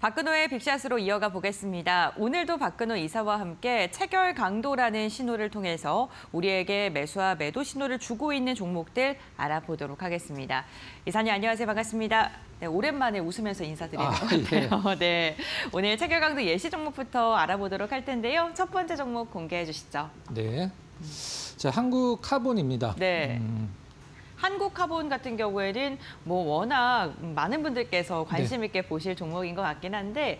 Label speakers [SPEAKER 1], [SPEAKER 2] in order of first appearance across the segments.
[SPEAKER 1] 박근호의 빅샷으로 이어가 보겠습니다. 오늘도 박근호 이사와 함께 체결 강도라는 신호를 통해서 우리에게 매수와 매도 신호를 주고 있는 종목들 알아보도록 하겠습니다. 이사님 안녕하세요. 반갑습니다. 네, 오랜만에 웃으면서 인사드리는 것 같아요.
[SPEAKER 2] 예.
[SPEAKER 1] 네, 오늘 체결 강도 예시 종목부터 알아보도록 할 텐데요. 첫 번째 종목 공개해 주시죠.
[SPEAKER 2] 네, 자 한국카본입니다.
[SPEAKER 1] 네. 한국카본 같은 경우에는 뭐 워낙 많은 분들께서 관심 있게 보실 종목인 것 같긴 한데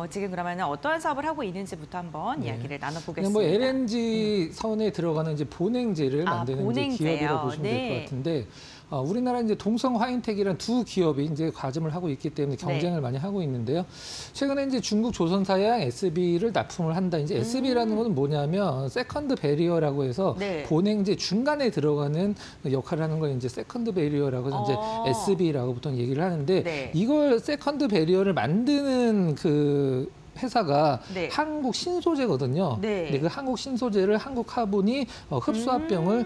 [SPEAKER 1] 지금 그러면 어떠한 사업을 하고 있는지부터 한번 이야기를 나눠보겠습니다.
[SPEAKER 2] 뭐 LNG 선에 들어가는 이제 본행제를 만드는 이제 기업이라고 보시면 될 것 같은데 우리나라 이제 동성 화인텍이라는 두 기업이 이제 과점을 하고 있기 때문에 경쟁을 많이 하고 있는데요. 최근에 이제 중국 조선사양 SB를 납품을 한다. 이제 SB라는 것은 뭐냐면 세컨드 베리어라고 해서 본행제 중간에 들어가는 역할을 하는 걸 이제 세컨드 베리어라고 해서 이제 SB라고 보통 얘기를 하는데 이걸 세컨드 베리어를 만드는 그 회사가 한국 신소재거든요. 근데 그 한국 신소재를 한국카본이 흡수합병을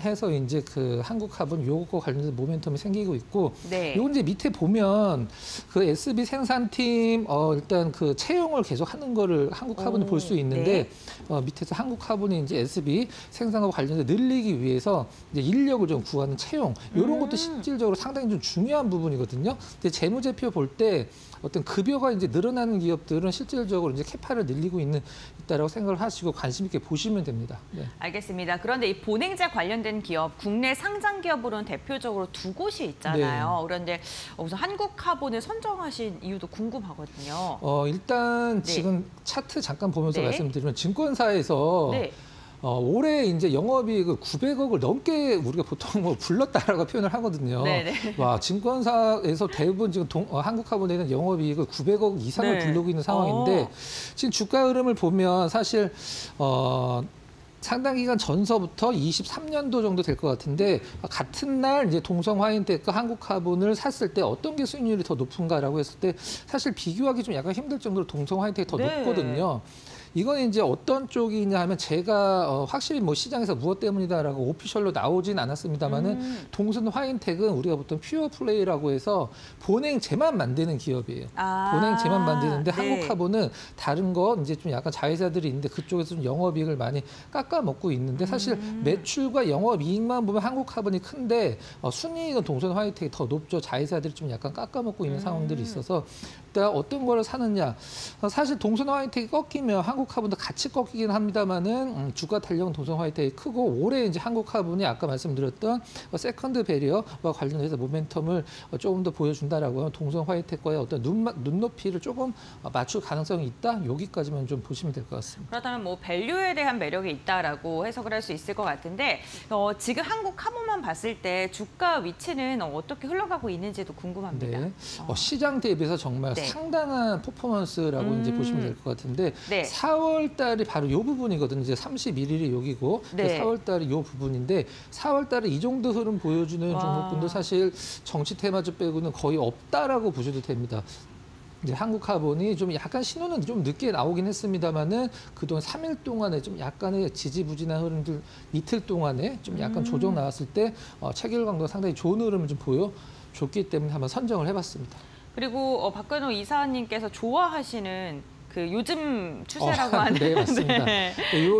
[SPEAKER 2] 해서 이제 그 한국카본 요것과 관련해서 모멘텀이 생기고 있고, 요건 이제 밑에 보면 그 SB 생산팀 일단 그 채용을 계속 하는 거를 한국카본이 볼 수 있는데 밑에서 한국카본이 이제 SB 생산과 관련해서 늘리기 위해서 이제 인력을 좀 구하는 채용 이런 것도 실질적으로 상당히 좀 중요한 부분이거든요. 근데 재무제표 볼 때 어떤 급여가 이제 늘어나는 기업들은 실질적으로 이제 캐파를 늘리고 있다라고 생각을 하시고 관심 있게 보시면 됩니다. 네.
[SPEAKER 1] 알겠습니다. 그런데 이 본행제 관련된 기업, 국내 상장 기업으로는 대표적으로 두 곳이 있잖아요. 그런데 우선 한국카본을 선정하신 이유도 궁금하거든요.
[SPEAKER 2] 일단 지금 차트 잠깐 보면서 말씀드리면 증권사에서 올해 이제 영업이익을 900억을 넘게 우리가 보통 뭐 불렀다라고 표현을 하거든요. 와, 증권사에서 대부분 지금 한국카본에는 영업이익을 900억 이상을 부르고 있는 상황인데 지금 주가 흐름을 보면 사실 상당 기간 전서부터 23년도 정도 될 것 같은데 같은 날 이제 동성 화인텍과 한국카본을 샀을 때 어떤 게 수익률이 더 높은가라고 했을 때 사실 비교하기 좀 약간 힘들 정도로 동성 화인텍이 더 높거든요. 이건 이제 어떤 쪽이냐 하면 제가 확실히 뭐 시장에서 무엇 때문이다라고 오피셜로 나오진 않았습니다만은 동선 화인텍은 우리가 보통 퓨어 플레이라고 해서 본행제만 만드는 기업이에요. 본행제만 만드는데 한국카본은 다른 거 이제 좀 약간 자회사들이 있는데 그쪽에서 좀 영업이익을 많이 깎아먹고 있는데 사실 매출과 영업이익만 보면 한국카본이 큰데 순이익은 동선 화인텍이 더 높죠. 자회사들이 좀 약간 깎아먹고 있는 상황들이 있어서 일단 어떤 거를 사느냐. 사실 동선 화인텍이 꺾이면 한국카본도 같이 꺾이긴 합니다만은 주가 탄력은 동선 화인텍이 크고 올해 이제 한국카본이 아까 말씀드렸던 세컨드 베리어와 관련해서 모멘텀을 조금 더 보여준다라고 하면 동선 화인텍과의 어떤 눈높이를 조금 맞출 가능성이 있다. 여기까지만 좀 보시면 될 것 같습니다.
[SPEAKER 1] 그렇다면 뭐 밸류에 대한 매력이 있다라고 해석을 할 수 있을 것 같은데 지금 한국카본만 봤을 때 주가 위치는 어떻게 흘러가고 있는지도 궁금합니다.
[SPEAKER 2] 시장 대비해서 정말 상당한 퍼포먼스라고 이제 보시면 될 것 같은데 4월 달이 바로 이 부분이거든요. 이제 31일이 여기고 4월 달이 이 부분인데 4월 달에 이 정도 흐름 보여주는 종목군도 사실 정치 테마주 빼고는 거의 없다라고 보셔도 됩니다. 이제 한국카본이 좀 약간 신호는 좀 늦게 나오긴 했습니다만은 그동안 3일 동안에 좀 약간의 지지부진한 흐름들 이틀 동안에 좀 약간 조정 나왔을 때 체결 강도가 상당히 좋은 흐름을 좀 보여줬기 때문에 한번 선정을 해봤습니다.
[SPEAKER 1] 그리고 박근호 이사님께서 좋아하시는 그 요즘 추세라고 하는
[SPEAKER 2] 네, 맞습니다.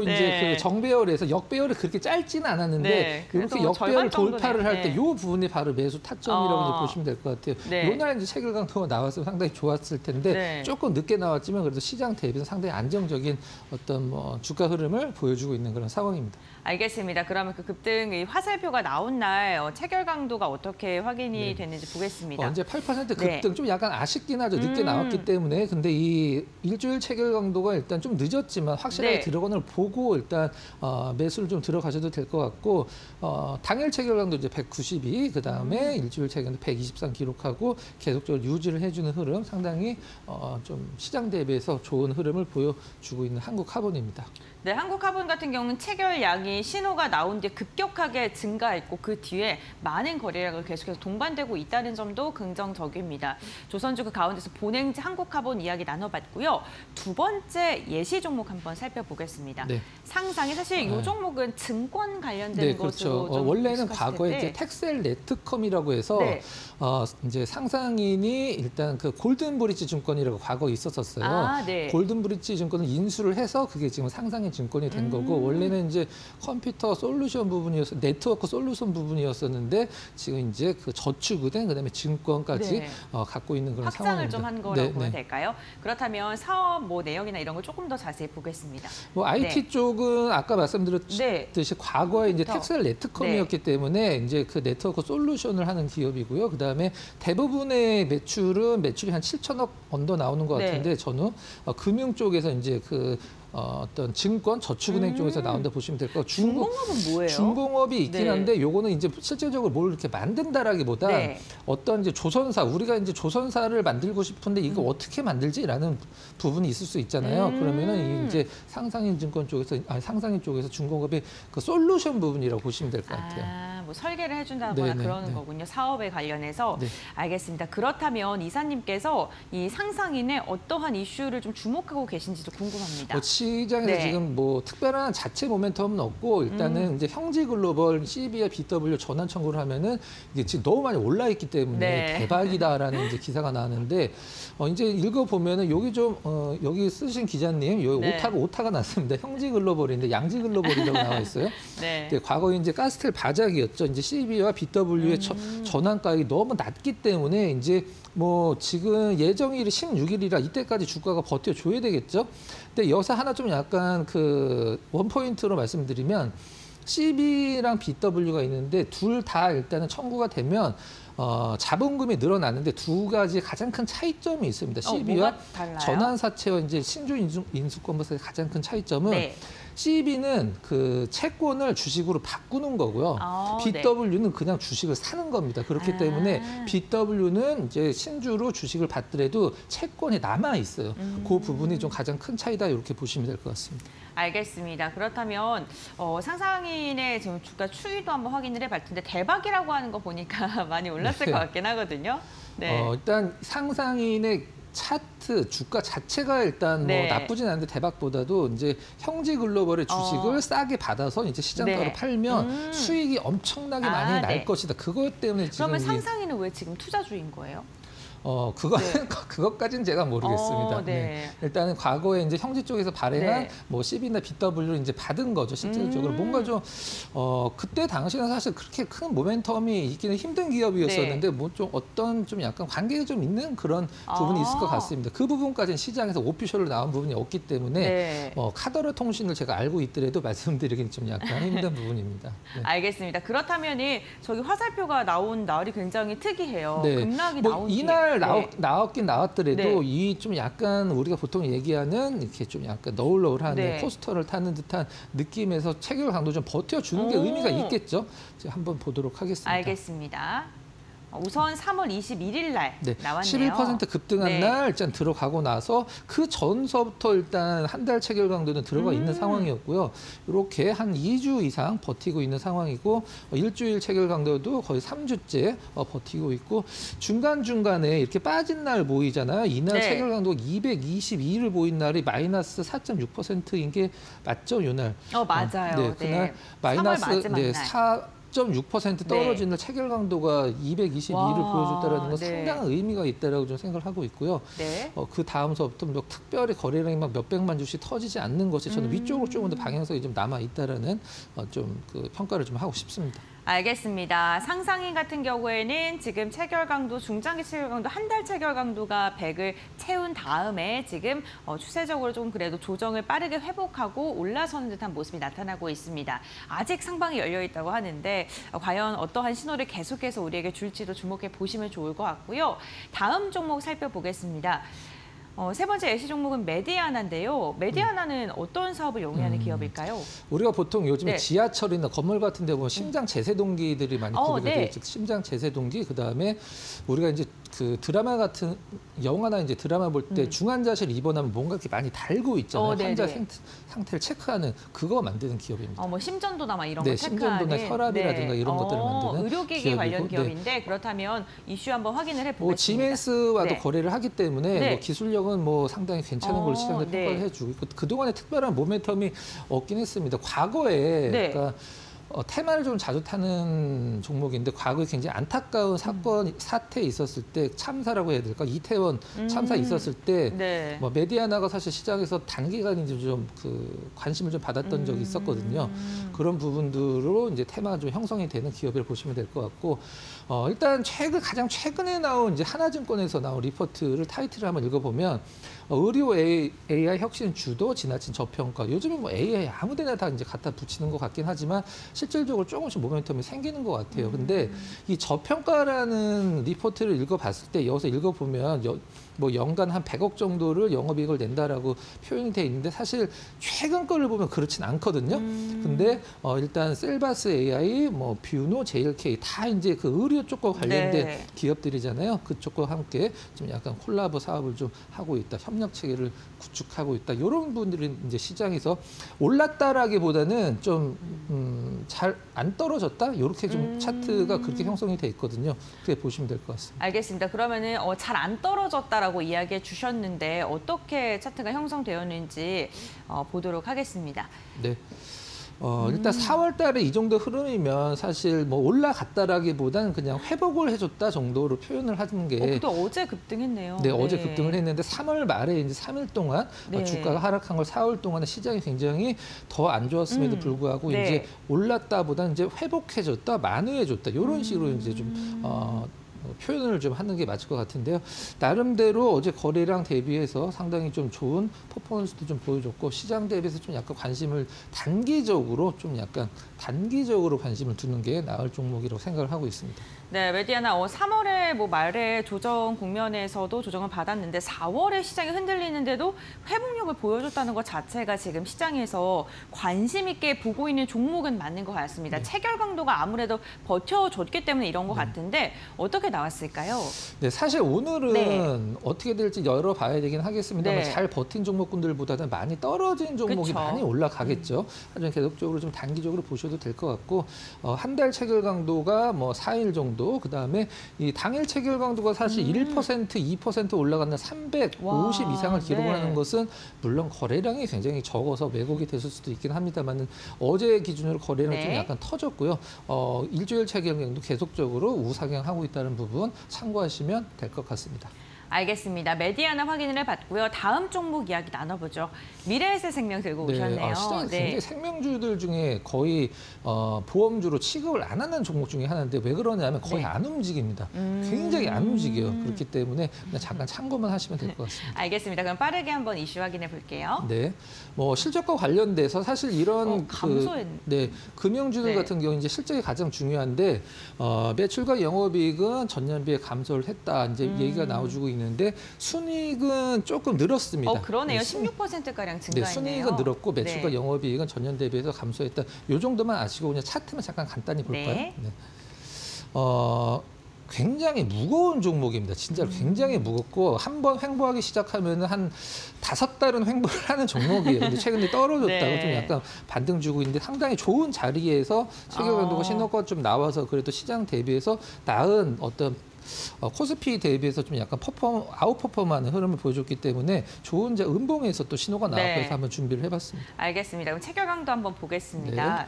[SPEAKER 2] 이제 그 정배열에서 역배열이 그렇게 짧지는 않았는데 이렇게 역배열 돌파를 할 때 이 부분이 바로 매수 타점이라고 이제 보시면 될 것 같아요. 이날 이제 체결 강도가 나왔으면 상당히 좋았을 텐데 조금 늦게 나왔지만 그래도 시장 대비는 상당히 안정적인 어떤 뭐 주가 흐름을 보여주고 있는 그런 상황입니다.
[SPEAKER 1] 알겠습니다. 그러면 그 급등 화살표가 나온 날 체결 강도가 어떻게 확인이 됐는지 보겠습니다.
[SPEAKER 2] 이제 8% 급등 좀 약간 아쉽긴 하죠. 늦게 나왔기 때문에. 근데 이 일주일 체결 강도가 일단 좀 늦었지만 확실하게 들어가는 걸 보고 일단 매수를 좀 들어가셔도 될 것 같고 당일 체결 강도 이제 192, 그 다음에 일주일 체결 강도 123 기록하고 계속적으로 유지를 해주는 흐름 상당히 좀 시장 대비해서 좋은 흐름을 보여주고 있는 한국카본입니다.
[SPEAKER 1] 네, 한국카본 같은 경우는 체결량이 신호가 나온 뒤에 급격하게 증가했고 그 뒤에 많은 거래량을 계속해서 동반되고 있다는 점도 긍정적입니다. 조선주 그 가운데서 본행지 한국카본 이야기 나눠봤고요. 두 번째 예시 종목 한번 살펴보겠습니다.
[SPEAKER 2] 네.
[SPEAKER 1] 상상이 사실 이 종목은 증권 관련된
[SPEAKER 2] 네,
[SPEAKER 1] 것으로
[SPEAKER 2] 그렇죠. 원래는 과거에 이제 텍셀 네트컴이라고 해서
[SPEAKER 1] 네.
[SPEAKER 2] 이제 상상인이 일단 그 골든브리지 증권이라고 과거에 있었었어요.
[SPEAKER 1] 네.
[SPEAKER 2] 골든브리지 증권을 인수를 해서 그게 지금 상상인 증권이 된 거고 원래는 이제 컴퓨터 솔루션 부분이었어, 네트워크 솔루션 부분이었었는데 지금 이제 그 저축은행 그다음에 증권까지
[SPEAKER 1] 네.
[SPEAKER 2] 갖고 있는 그런
[SPEAKER 1] 확장을
[SPEAKER 2] 상황입니다.
[SPEAKER 1] 좀 한 거라고 보면 될까요? 그렇다면 사업 뭐 내용이나 이런 걸 조금 더 자세히 보겠습니다.
[SPEAKER 2] 뭐 IT 쪽은 아까 말씀드렸듯이 과거에 이제 텍셀 네트컴이었기 때문에 이제 그 네트워크 솔루션을 하는 기업이고요. 그다음에 대부분의 매출이 한 7천억 언더 나오는 것 같은데 저는 금융 쪽에서 이제 그 어떤 증권, 저축은행 쪽에서 나온다 보시면 될 것 같고
[SPEAKER 1] 중공업은 뭐예요?
[SPEAKER 2] 중공업이 있긴 한데 요거는 이제 실질적으로 뭘 이렇게 만든다라기보다 어떤 이제 조선사, 우리가 이제 조선사를 만들고 싶은데 이거 어떻게 만들지라는 부분이 있을 수 있잖아요. 그러면은 이제 상상인 증권 쪽에서 상상인 쪽에서 중공업의 그 솔루션 부분이라고 보시면 될 것 같아요.
[SPEAKER 1] 뭐 설계를 해준다거나 그러는 거군요. 사업에 관련해서. 알겠습니다. 그렇다면 이사님께서 이 상상인의 어떠한 이슈를 좀 주목하고 계신지도 궁금합니다.
[SPEAKER 2] 시장에서 지금 뭐 특별한 자체 모멘텀은 없고 일단은 이제 형지글로벌 CB와 BW 전환 청구를 하면은 이게 지금 너무 많이 올라 있기 때문에 대박이다라는 이제 기사가 나왔는데 이제 읽어보면은 여기 좀 여기 쓰신 기자님 여기 오타가 났습니다. 형지글로벌인데 양지글로벌이라고 나와 있어요. 과거에 이제 가스텔 바작이었죠. 이제 CB와 BW의 전환가격이 너무 낮기 때문에 이제 뭐 지금 예정일이 16일이라 이때까지 주가가 버텨줘야 되겠죠. 근데 여기서 하나 좀 약간 그 원포인트로 말씀드리면 CB랑 BW가 있는데 둘 다 일단은 청구가 되면 자본금이 늘어나는데 두 가지 가장 큰 차이점이 있습니다. CB와 전환사채와 이제 신주 인수권부서의 가장 큰 차이점은 CB는 그 채권을 주식으로 바꾸는 거고요. BW는 그냥 주식을 사는 겁니다. 그렇기 때문에 BW는 이제 신주로 주식을 받더라도 채권이 남아 있어요. 그 부분이 좀 가장 큰 차이다 이렇게 보시면 될 것 같습니다.
[SPEAKER 1] 알겠습니다. 그렇다면 상상인의 지금 주가 추이도 한번 확인을 해볼 텐데 대박이라고 하는 거 보니까 많이 올랐을 것 같긴 하거든요.
[SPEAKER 2] 일단 상상인의 차트 주가 자체가 일단 뭐 나쁘진 않은데 대박보다도 이제 형지글로벌의 주식을 싸게 받아서 이제 시장가로 팔면 수익이 엄청나게 많이 날 것이다. 그것 때문에 지금
[SPEAKER 1] 그러면 상상인은 왜 지금 투자주인 거예요?
[SPEAKER 2] 그것까지는 제가 모르겠습니다. 일단은 과거에 이제 형지 쪽에서 발행한 뭐 CB나 BW를 이제 받은 거죠. 실질적으로 뭔가 좀 그때 당시는 사실 그렇게 큰 모멘텀이 있기는 힘든 기업이었었는데 뭐 좀 어떤 좀 약간 관계가 좀 있는 그런 부분이 있을 것 같습니다. 그 부분까지는 시장에서 오피셜로 나온 부분이 없기 때문에 카더라 통신을 제가 알고 있더라도 말씀드리기는 좀 약간 힘든 부분입니다.
[SPEAKER 1] 알겠습니다. 그렇다면이 저기 화살표가 나온 날이 굉장히 특이해요. 급락이 나온
[SPEAKER 2] 이날 나왔긴 나왔더라도 이 좀 약간 우리가 보통 얘기하는 이렇게 좀 약간 너울너울한 코스터를 타는 듯한 느낌에서 체결 강도 좀 버텨주는 게 의미가 있겠죠. 제가 한번 보도록 하겠습니다.
[SPEAKER 1] 알겠습니다. 우선 3월 21일 날 나왔네요.
[SPEAKER 2] 11% 급등한 날 일단 들어가고 나서 그 전서부터 일단 한 달 체결 강도는 들어가 있는 상황이었고요. 이렇게 한 2주 이상 버티고 있는 상황이고 일주일 체결 강도도 거의 3주째 버티고 있고 중간중간에 이렇게 빠진 날 보이잖아요. 이날 체결 강도 222를 보인 날이 마이너스 4.6%인 게 맞죠? 이날.
[SPEAKER 1] 맞아요.
[SPEAKER 2] 그날 마이너스 4.6% 떨어지는 체결 강도가 222를 보여줬다는 건 상당한 의미가 있다라고 좀 생각을 하고 있고요. 그 다음서부터 뭐 특별히 거래량이 막 몇백만 주씩 터지지 않는 것이 저는 위쪽으로 조금 더 방향성이 좀 남아 있다라는 좀 그 평가를 좀 하고 싶습니다.
[SPEAKER 1] 알겠습니다. 상상인 같은 경우에는 지금 체결 강도, 중장기 체결 강도, 한 달 체결 강도가 100을 채운 다음에 지금 추세적으로 좀 그래도 조정을 빠르게 회복하고 올라서는 듯한 모습이 나타나고 있습니다. 아직 상방이 열려 있다고 하는데 과연 어떠한 신호를 계속해서 우리에게 줄지도 주목해 보시면 좋을 것 같고요. 다음 종목 살펴보겠습니다. 세 번째 예시 종목은 메디아나인데요. 메디아나는 어떤 사업을 영위하는 기업일까요?
[SPEAKER 2] 우리가 보통 요즘에 지하철이나 건물 같은 데 보면 심장 제세동기들이 많이 구비가 되어 있죠. 심장 제세동기, 그다음에 우리가 이제 그 드라마 같은 영화나 이제 드라마 볼 때 중환자실 입원하면 뭔가 이렇게 많이 달고 있잖아요. 환자 상태를 체크하는 그거 만드는 기업입니다.
[SPEAKER 1] 뭐 심전도나 막 이런 거 체크하는.
[SPEAKER 2] 심전도나 혈압이라든가 이런 것들을 만드는
[SPEAKER 1] 의료기기 관련 기업인데 그렇다면 이슈 한번 확인을 해보겠습니다.
[SPEAKER 2] 지멘스와도 거래를 하기 때문에 뭐 기술력은 뭐 상당히 괜찮은 걸로 시장에 평가를 해주고 그동안에 특별한 모멘텀이 없긴 했습니다. 과거에 그러니까 테마를 좀 자주 타는 종목인데 과거에 굉장히 안타까운 사태 있었을 때 참사라고 해야 될까? 이태원 참사 있었을 때 뭐 메디아나가 사실 시장에서 단기간 이제 좀 그 관심을 좀 받았던 적이 있었거든요. 그런 부분들로 이제 테마가 좀 형성이 되는 기업을 보시면 될 것 같고 일단 가장 최근에 나온 이제 하나증권에서 나온 리포트를 타이틀을 한번 읽어보면 의료 AI 혁신 주도 지나친 저평가. 요즘은 뭐 AI 아무데나 다 이제 갖다 붙이는 것 같긴 하지만 실질적으로 조금씩 모멘텀이 생기는 것 같아요. 근데 이 저평가라는 리포트를 읽어봤을 때 여기서 읽어보면 뭐 연간 한 100억 정도를 영업이익을 낸다라고 표현이 돼 있는데 사실 최근 거를 보면 그렇진 않거든요. 근데 일단 셀바스 AI, 뭐 뷰노, JLK 다 이제 그 의료 쪽과 관련된 기업들이잖아요. 그쪽과 함께 좀 약간 콜라보 사업을 좀 하고 있다. 협력 체계를 구축하고 있다. 이런 분들이 이제 시장에서 올랐다라기보다는 좀 잘 안 떨어졌다. 이렇게 좀 차트가 그렇게 형성이 돼 있거든요. 그렇게 보시면 될 것 같습니다.
[SPEAKER 1] 알겠습니다. 그러면은 잘 안 떨어졌다라고 이야기해 주셨는데 어떻게 차트가 형성되었는지 보도록 하겠습니다.
[SPEAKER 2] 네. 일단 4월 달에 이 정도 흐름이면 사실 뭐 올라갔다라기보다는 그냥 회복을 해줬다 정도로 표현을 하는 게.
[SPEAKER 1] 또 어제 급등했네요.
[SPEAKER 2] 네, 어제 급등을 했는데 3월 말에 이제 3일 동안 주가가 하락한 걸 4월 동안에 시장이 굉장히 더 안 좋았음에도 불구하고 이제 올랐다보다는 이제 회복해줬다, 만회해줬다 이런 식으로 이제 좀 표현을 좀 하는 게 맞을 것 같은데요. 나름대로 어제 거래량 대비해서 상당히 좀 좋은 퍼포먼스도 좀 보여줬고 시장 대비해서 좀 약간 관심을 단기적으로 관심을 두는 게 나을 종목이라고 생각을 하고 있습니다.
[SPEAKER 1] 네, 메디아나 3월에 뭐 말에 조정 국면에서도 조정을 받았는데 4월에 시장이 흔들리는데도 회복력을 보여줬다는 것 자체가 지금 시장에서 관심 있게 보고 있는 종목은 맞는 것 같습니다. 체결 강도가 아무래도 버텨줬기 때문에 이런 것 같은데 어떻게 나왔을까요?
[SPEAKER 2] 네, 사실 오늘은 어떻게 될지 열어봐야 되긴 하겠습니다만 잘 버틴 종목군들보다는 많이 떨어진 종목이 많이 올라가겠죠. 하지만 계속적으로 좀 단기적으로 보셔도 될 것 같고 한 달 체결 강도가 뭐 4일 정도 그다음에 이 당일 체결 강도가 사실 1%, 2% 올라갔나 350 이상을 기록을 하는 것은 물론 거래량이 굉장히 적어서 왜곡이 됐을 수도 있긴 합니다만 어제 기준으로 거래량이 좀 약간 터졌고요. 일주일 체결 강도 계속적으로 우상향하고 있다는 부분 참고하시면 될 것 같습니다.
[SPEAKER 1] 알겠습니다. 메디아나 확인을 해봤고요. 다음 종목 이야기 나눠보죠. 미래에셋생명 들고 오셨네요.
[SPEAKER 2] 시장에 굉장히 생명주들 중에 거의 보험주로 취급을 안 하는 종목 중에 하나인데 왜 그러냐면 거의 안 움직입니다. 굉장히 안 움직여요. 그렇기 때문에 그냥 잠깐 참고만 하시면 될 것 같습니다.
[SPEAKER 1] 알겠습니다. 그럼 빠르게 한번 이슈 확인해 볼게요.
[SPEAKER 2] 네, 뭐 실적과 관련돼서 사실 이런 금융주들 같은 경우 이제 실적이 가장 중요한데 매출과 영업이익은 전년비에 감소를 했다. 이제 얘기가 나와주고 있는데 순이익은 조금 늘었습니다.
[SPEAKER 1] 그러네요. 16%가량 증가했네요.
[SPEAKER 2] 순이익은 늘었고 매출과 영업이익은 전년 대비해서 감소했다. 이 정도만 아시고 그냥 차트만 잠깐 간단히 볼까요? 굉장히 무거운 종목입니다. 진짜로 굉장히 무겁고 한번 횡보하기 시작하면 한 5달은 횡보를 하는 종목이에요. 근데 최근에 떨어졌다고 좀 약간 반등 주고 있는데 상당히 좋은 자리에서 체결 강도가 신호가 좀 나와서 그래도 시장 대비해서 나은 어떤 코스피 대비해서 좀 약간 아웃퍼폼하는 흐름을 보여줬기 때문에 좋은 음봉에서 또 신호가 나왔고 해서 한번 준비를 해봤습니다.
[SPEAKER 1] 알겠습니다. 그럼 체결 강도 한번 보겠습니다.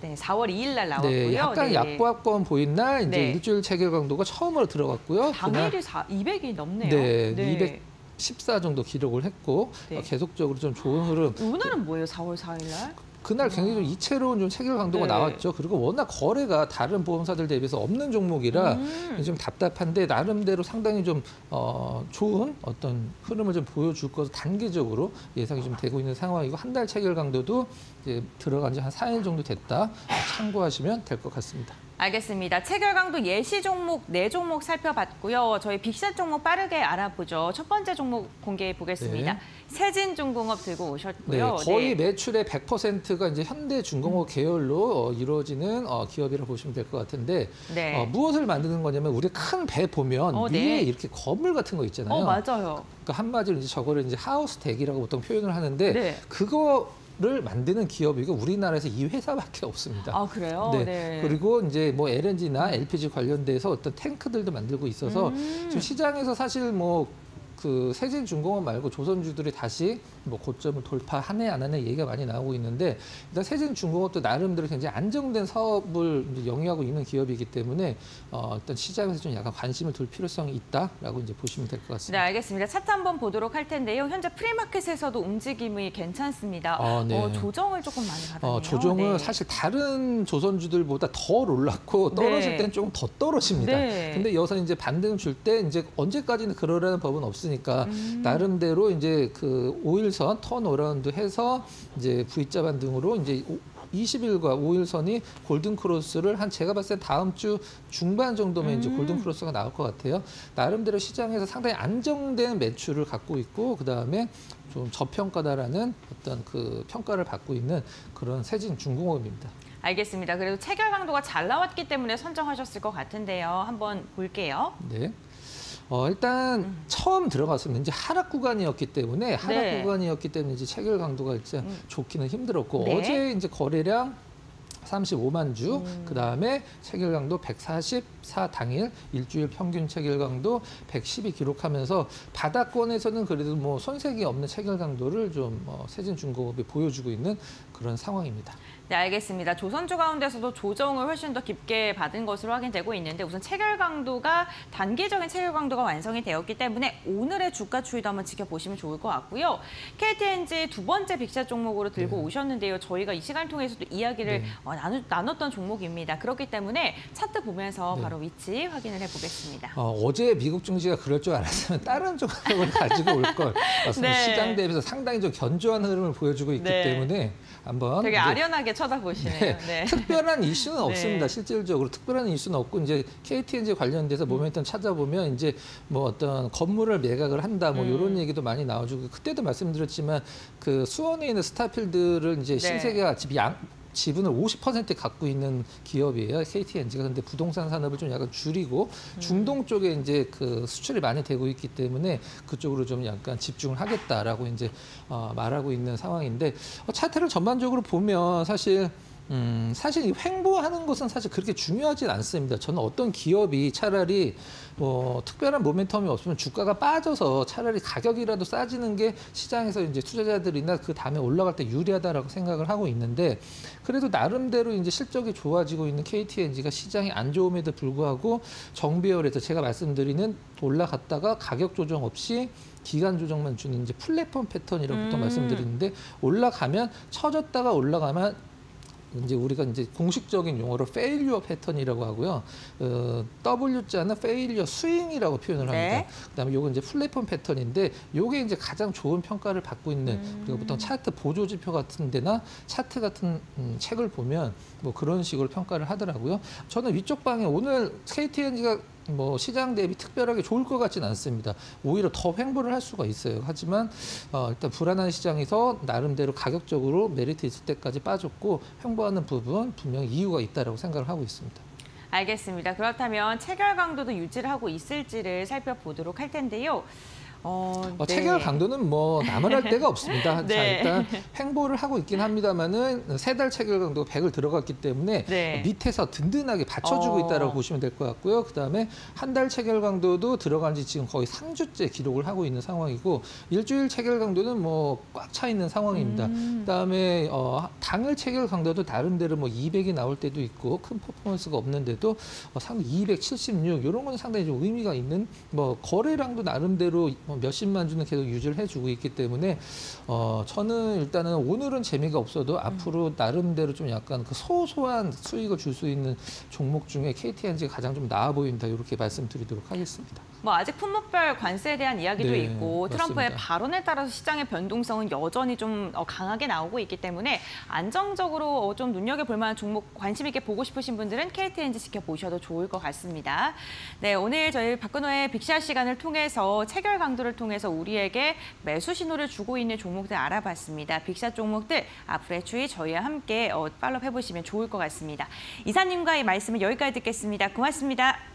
[SPEAKER 1] 4월 2일 날 나왔고요.
[SPEAKER 2] 약간 약보합권 보인 날 이제 일주일 체결 강도가 처음으로 들어갔고요.
[SPEAKER 1] 당일이 200이 넘네요.
[SPEAKER 2] 214 정도 기록을 했고 계속적으로 좀 좋은 흐름.
[SPEAKER 1] 오늘은 뭐예요? 4월 4일 날?
[SPEAKER 2] 그날 굉장히 좀 이채로운 좀 체결 강도가 나왔죠. 그리고 워낙 거래가 다른 보험사들 대비해서 없는 종목이라 좀 답답한데 나름대로 상당히 좀 좋은 어떤 흐름을 좀 보여줄 것으로 단기적으로 예상이 좀 되고 있는 상황이고 한 달 체결 강도도 이제 들어간 지 한 4일 정도 됐다. 참고하시면 될 것 같습니다.
[SPEAKER 1] 알겠습니다. 체결 강도 예시 종목 4종목 살펴봤고요. 저희 빅샷 종목 빠르게 알아보죠. 첫 번째 종목 공개해 보겠습니다. 네. 세진중공업 들고 오셨고요.
[SPEAKER 2] 네, 거의 매출의 100%가 이제 현대중공업 계열로 이루어지는 기업이라고 보시면 될 것 같은데 네. 무엇을 만드는 거냐면 우리 큰 배 보면 위에 네. 이렇게 건물 같은 거 있잖아요.
[SPEAKER 1] 맞아요.
[SPEAKER 2] 그러니까 한마디로 이제 저거를 이제 하우스덱이라고 보통 표현을 하는데 네. 그거를 만드는 기업이고 우리나라에서 이 회사밖에 없습니다.
[SPEAKER 1] 아, 그래요?
[SPEAKER 2] 네. 네. 그리고 이제 뭐 LNG나 LPG 관련돼서 어떤 탱크들도 만들고 있어서 지금 시장에서 사실 뭐 그 세진중공업 말고 조선주들이 다시 뭐 고점을 돌파하네 안 하네 얘기가 많이 나오고 있는데 일단 세진중공업도 나름대로 굉장히 안정된 사업을 이제 영위하고 있는 기업이기 때문에 일단 시장에서 좀 약간 관심을 둘 필요성이 있다라고 이제 보시면 될 것 같습니다.
[SPEAKER 1] 네, 알겠습니다. 차트 한번 보도록 할 텐데요. 현재 프리마켓에서도 움직임이 괜찮습니다. 네. 조정을 조금 많이 받았네요.
[SPEAKER 2] 조정은 네. 사실 다른 조선주들보다 더 올랐고 떨어질 때는 조금 더 떨어집니다. 네. 근데 여기서 이제 반등 줄 때 이제 언제까지는 그러라는 법은 없으니까 나름대로 이제 그 5일선 턴어라운드 해서 이제 V자 반등으로 이제 20일과 5일선이 골든 크로스를 한 제가 봤을 때 다음 주 중반 정도면 이제 골든 크로스가 나올 것 같아요. 나름대로 시장에서 상당히 안정된 매출을 갖고 있고 그다음에 좀 저평가다라는 어떤 그 평가를 받고 있는 그런 세진중공업입니다.
[SPEAKER 1] 알겠습니다. 그래도 체결 강도가 잘 나왔기 때문에 선정하셨을 것 같은데요. 한번 볼게요.
[SPEAKER 2] 네. 일단 처음 들어갔으면 이제 하락 구간이었기 때문에 이제 체결 강도가 이제 좋기는 힘들었고 네. 어제 이제 거래량 35만 주, 그다음에 체결 강도 144 당일, 일주일 평균 체결 강도 110이 기록하면서 바닥권에서는 그래도 뭐 손색이 없는 체결 강도를 좀 세진중공업이 보여주고 있는 그런 상황입니다.
[SPEAKER 1] 네, 알겠습니다. 조선주 가운데서도 조정을 훨씬 더 깊게 받은 것으로 확인되고 있는데 우선 체결 강도가 단기적인 체결 강도가 완성이 되었기 때문에 오늘의 주가 추이도 한번 지켜보시면 좋을 것 같고요. KTNG 두 번째 빅샷 종목으로 들고 네. 오셨는데요. 저희가 이 시간을 통해서도 이야기를 네. 나눴던 종목입니다. 그렇기 때문에 차트 보면서 네. 바로 위치 확인을 해보겠습니다.
[SPEAKER 2] 어제 미국 증시가 그럴 줄 알았으면 다른 종목을 가지고 올 걸. 네. 시장 대비해서 상당히 좀 견조한 흐름을 보여주고 있기 네. 때문에 한번
[SPEAKER 1] 되게 아련하게 쳐다보시네요.
[SPEAKER 2] 네. 네. 특별한 이슈는 네. 없습니다. 실질적으로 특별한 이슈는 없고 이제 KTNG 관련돼서 모멘텀 찾아보면 이제 뭐 어떤 건물을 매각을 한다 뭐 이런 얘기도 많이 나와주고 그때도 말씀드렸지만 그 수원에 있는 스타필드를 이제 신세계가 지분을 50% 갖고 있는 기업이에요. KTNG가. 근데 부동산 산업을 좀 약간 줄이고 중동 쪽에 이제 그 수출이 많이 되고 있기 때문에 그쪽으로 좀 약간 집중을 하겠다라고 이제 말하고 있는 상황인데 차트를 전반적으로 보면 사실 이 횡보하는 것은 사실 그렇게 중요하진 않습니다. 저는 어떤 기업이 차라리 특별한 모멘텀이 없으면 주가가 빠져서 차라리 가격이라도 싸지는 게 시장에서 이제 투자자들이나 그 다음에 올라갈 때 유리하다라고 생각을 하고 있는데 그래도 나름대로 이제 실적이 좋아지고 있는 KTNG가 시장이 안 좋음에도 불구하고 정비열에서 제가 말씀드리는 올라갔다가 가격 조정 없이 기간 조정만 주는 이제 플랫폼 패턴이라고 보통 말씀드리는데 올라가면 쳐졌다가 올라가면 이제 우리가 이제 공식적인 용어로 페일리어 패턴이라고 하고요. W자는 페일리어 스윙이라고 표현을 합니다. 네. 그다음에 요건 이제 플랫폼 패턴인데 요게 이제 가장 좋은 평가를 받고 있는 그리고 보통 차트 보조 지표 같은 데나 차트 같은 책을 보면 뭐 그런 식으로 평가를 하더라고요. 저는 위쪽 방에 오늘 KTNG가 뭐 시장 대비 특별하게 좋을 것 같지는 않습니다. 오히려 더 횡보를 할 수가 있어요. 하지만 일단 불안한 시장에서 나름대로 가격적으로 메리트 있을 때까지 빠졌고 횡보하는 부분 분명히 이유가 있다라고 생각을 하고 있습니다.
[SPEAKER 1] 알겠습니다. 그렇다면 체결 강도도 유지를 하고 있을지를 살펴보도록 할 텐데요.
[SPEAKER 2] 네. 체결 강도는 뭐 나무랄 데가 없습니다. 네. 자, 일단 횡보를 하고 있긴 합니다만은 3달 체결 강도가 100을 들어갔기 때문에 네. 밑에서 든든하게 받쳐주고 있다라고 보시면 될 것 같고요. 그다음에 한 달 체결 강도도 들어간 지 지금 거의 3주째 기록을 하고 있는 상황이고 일주일 체결 강도는 뭐 꽉 차 있는 상황입니다. 그다음에 당일 체결 강도도 나름대로 뭐 200이 나올 때도 있고 큰 퍼포먼스가 없는데도 상당히 276 이런 건 상당히 좀 의미가 있는 뭐 거래량도 나름대로 몇십만 주는 계속 유지를 해주고 있기 때문에 저는 일단은 오늘은 재미가 없어도 앞으로 나름대로 좀 약간 그 소소한 수익을 줄 수 있는 종목 중에 KTNG가 가장 좀 나아 보인다 이렇게 말씀드리도록 하겠습니다.
[SPEAKER 1] 뭐 아직 품목별 관세에 대한 이야기도
[SPEAKER 2] 네,
[SPEAKER 1] 있고 트럼프의
[SPEAKER 2] 맞습니다.
[SPEAKER 1] 발언에 따라서 시장의 변동성은 여전히 좀 강하게 나오고 있기 때문에 안정적으로 좀 눈여겨볼 만한 종목 관심 있게 보고 싶으신 분들은 KTNG 지켜보셔도 좋을 것 같습니다. 네, 오늘 저희 박근호의 빅샷 시간을 통해서 체결 강도를 통해서 우리에게 매수 신호를 주고 있는 종목들 알아봤습니다. 빅샷 종목들 앞으로의 추이 저희와 함께 팔로우 해보시면 좋을 것 같습니다. 이사님과의 말씀은 여기까지 듣겠습니다. 고맙습니다.